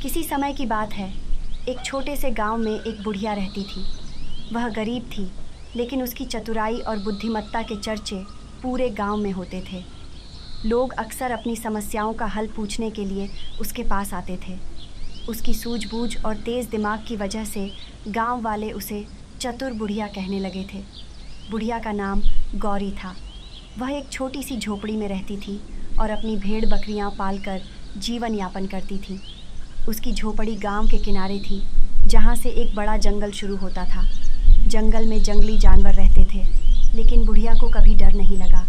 किसी समय की बात है। एक छोटे से गांव में एक बुढ़िया रहती थी। वह गरीब थी, लेकिन उसकी चतुराई और बुद्धिमत्ता के चर्चे पूरे गांव में होते थे। लोग अक्सर अपनी समस्याओं का हल पूछने के लिए उसके पास आते थे। उसकी सूझबूझ और तेज़ दिमाग की वजह से गांव वाले उसे चतुर बुढ़िया कहने लगे थे। बुढ़िया का नाम गौरी था। वह एक छोटी सी झोपड़ी में रहती थी और अपनी भेड़ बकरियां पालकर जीवन यापन करती थी। उसकी झोपड़ी गांव के किनारे थी, जहां से एक बड़ा जंगल शुरू होता था। जंगल में जंगली जानवर रहते थे, लेकिन बुढ़िया को कभी डर नहीं लगा।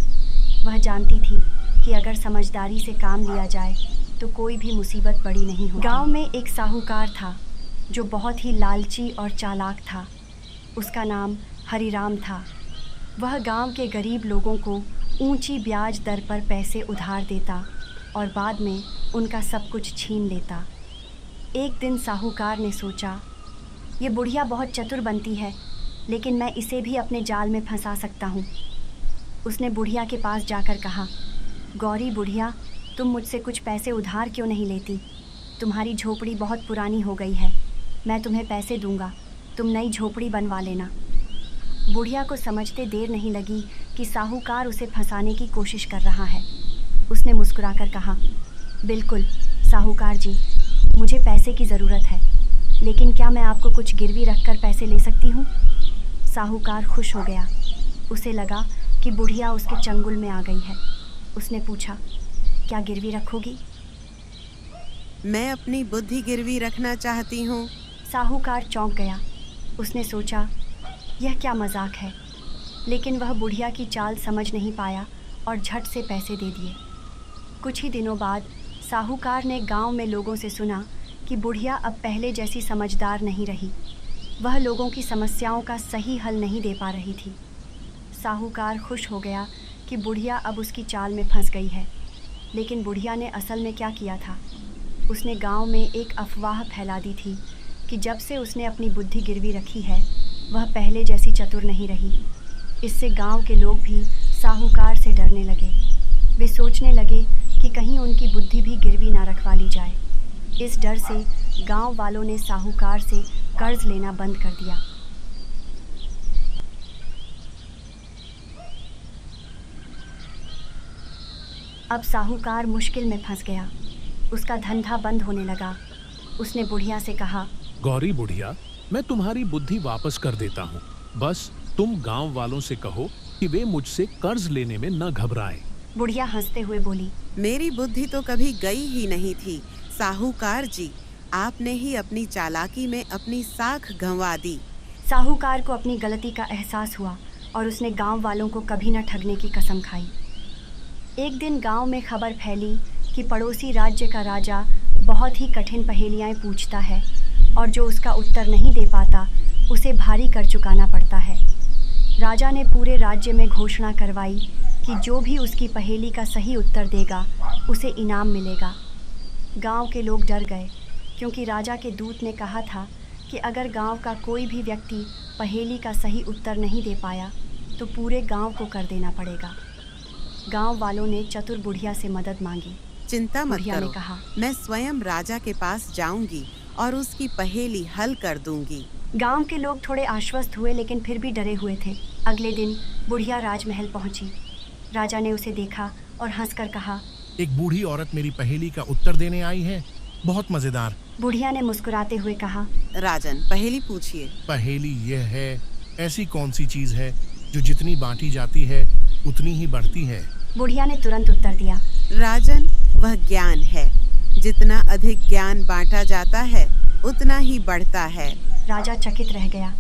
वह जानती थी कि अगर समझदारी से काम लिया जाए तो कोई भी मुसीबत बड़ी नहीं होती। गांव में एक साहूकार था जो बहुत ही लालची और चालाक था। उसका नाम हरिराम था। वह गांव के गरीब लोगों को ऊंची ब्याज दर पर पैसे उधार देता और बाद में उनका सब कुछ छीन लेता। एक दिन साहूकार ने सोचा, ये बुढ़िया बहुत चतुर बनती है, लेकिन मैं इसे भी अपने जाल में फंसा सकता हूँ। उसने बुढ़िया के पास जाकर कहा, गौरी बुढ़िया, तुम मुझसे कुछ पैसे उधार क्यों नहीं लेती? तुम्हारी झोपड़ी बहुत पुरानी हो गई है। मैं तुम्हें पैसे दूंगा, तुम नई झोपड़ी बनवा लेना। बुढ़िया को समझते देर नहीं लगी कि साहूकार उसे फंसाने की कोशिश कर रहा है। उसने मुस्कुराकर कहा, बिल्कुल साहूकार जी, मुझे पैसे की ज़रूरत है, लेकिन क्या मैं आपको कुछ गिरवी रखकर पैसे ले सकती हूँ? साहूकार खुश हो गया। उसे लगा कि बुढ़िया उसके चंगुल में आ गई है। उसने पूछा, क्या गिरवी रखोगी? मैं अपनी बुद्धि गिरवी रखना चाहती हूँ। साहूकार चौंक गया। उसने सोचा, यह क्या मजाक है, लेकिन वह बुढ़िया की चाल समझ नहीं पाया और झट से पैसे दे दिए। कुछ ही दिनों बाद साहूकार ने गांव में लोगों से सुना कि बुढ़िया अब पहले जैसी समझदार नहीं रही। वह लोगों की समस्याओं का सही हल नहीं दे पा रही थी। साहूकार खुश हो गया कि बुढ़िया अब उसकी चाल में फंस गई है, लेकिन बुढ़िया ने असल में क्या किया था? उसने गांव में एक अफवाह फैला दी थी कि जब से उसने अपनी बुद्धि गिरवी रखी है, वह पहले जैसी चतुर नहीं रही। इससे गांव के लोग भी साहूकार से डरने लगे। वे सोचने लगे कि कहीं उनकी बुद्धि भी गिरवी ना रखवा ली जाए। इस डर से गांव वालों ने साहूकार से कर्ज लेना बंद कर दिया। अब साहूकार मुश्किल में फंस गया। उसका धंधा बंद होने लगा। उसने बुढ़िया से कहा, गौरी बुढ़िया, मैं तुम्हारी बुद्धि वापस कर देता हूँ। बस तुम गांव वालों से कहो कि वे मुझसे कर्ज लेने में न घबराएं। बुढ़िया हंसते हुए बोली, मेरी बुद्धि तो कभी गई ही नहीं थी। साहूकार जी, आपने ही अपनी चालाकी में अपनी साख गंवा दी। साहूकार को अपनी गलती का एहसास हुआ और उसने गांव वालों को कभी न ठगने की कसम खाई। एक दिन गांव में खबर फैली कि पड़ोसी राज्य का राजा बहुत ही कठिन पहेलियाँ पूछता है और जो उसका उत्तर नहीं दे पाता उसे भारी कर चुकाना पड़ता है। राजा ने पूरे राज्य में घोषणा करवाई कि जो भी उसकी पहेली का सही उत्तर देगा उसे इनाम मिलेगा। गांव के लोग डर गए, क्योंकि राजा के दूत ने कहा था कि अगर गांव का कोई भी व्यक्ति पहेली का सही उत्तर नहीं दे पाया तो पूरे गांव को कर देना पड़ेगा। गांव वालों ने चतुर बुढ़िया से मदद मांगी। चिंता मत बुढ़िया ने करो, कहा, मैं स्वयं राजा के पास जाऊंगी और उसकी पहेली हल कर दूंगी। गांव के लोग थोड़े आश्वस्त हुए, लेकिन फिर भी डरे हुए थे। अगले दिन बुढ़िया राजमहल पहुंची। राजा ने उसे देखा और हंसकर कहा, एक बूढ़ी औरत मेरी पहेली का उत्तर देने आई है, बहुत मजेदार। बुढ़िया ने मुस्कुराते हुए कहा, राजन, पहेली पूछिए। पहेली यह है, ऐसी कौन सी चीज है जो जितनी बांटी जाती है उतनी ही बढ़ती है? बुढ़िया ने तुरंत उत्तर दिया, राजन, वह ज्ञान है। जितना अधिक ज्ञान बांटा जाता है उतना ही बढ़ता है। राजा चकित रह गया।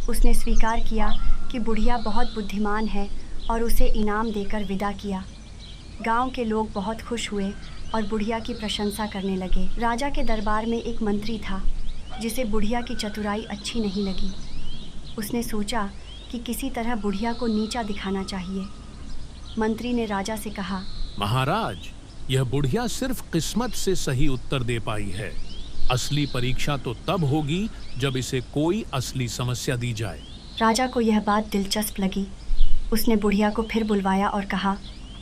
उसने स्वीकार किया कि बुढ़िया बहुत बुद्धिमान है और उसे इनाम देकर विदा किया। गांव के लोग बहुत खुश हुए और बुढ़िया की प्रशंसा करने लगे। राजा के दरबार में एक मंत्री था जिसे बुढ़िया की चतुराई अच्छी नहीं लगी। उसने सोचा कि किसी तरह बुढ़िया को नीचा दिखाना चाहिए। मंत्री ने राजा से कहा, महाराज, यह बुढ़िया सिर्फ किस्मत से सही उत्तर दे पाई है। असली परीक्षा तो तब होगी जब इसे कोई असली समस्या दी जाए। राजा को यह बात दिलचस्प लगी। उसने बुढ़िया को फिर बुलवाया और कहा,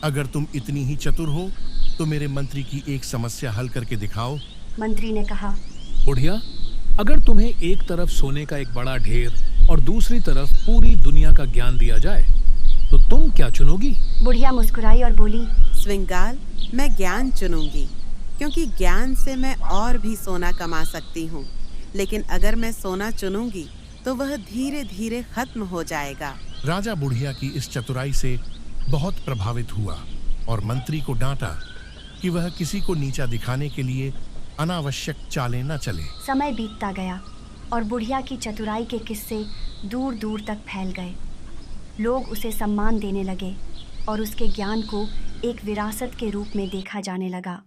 अगर तुम इतनी ही चतुर हो तो मेरे मंत्री की एक समस्या हल करके दिखाओ। मंत्री ने कहा, बुढ़िया, अगर तुम्हें एक तरफ सोने का एक बड़ा ढेर और दूसरी तरफ पूरी दुनिया का ज्ञान दिया जाए तो तुम क्या चुनोगी? बुढ़िया मुस्कुराई और बोली, श्रृंगाल, मैं ज्ञान चुनूंगी, क्योंकि ज्ञान से मैं और भी सोना कमा सकती हूँ। लेकिन अगर मैं सोना चुनूंगी तो वह धीरे धीरे खत्म हो जाएगा। राजा बुढ़िया की इस चतुराई से बहुत प्रभावित हुआ और मंत्री को डांटा कि वह किसी को नीचा दिखाने के लिए अनावश्यक चालें न चले। समय बीतता गया और बुढ़िया की चतुराई के किस्से दूर दूर तक फैल गए। लोग उसे सम्मान देने लगे और उसके ज्ञान को एक विरासत के रूप में देखा जाने लगा।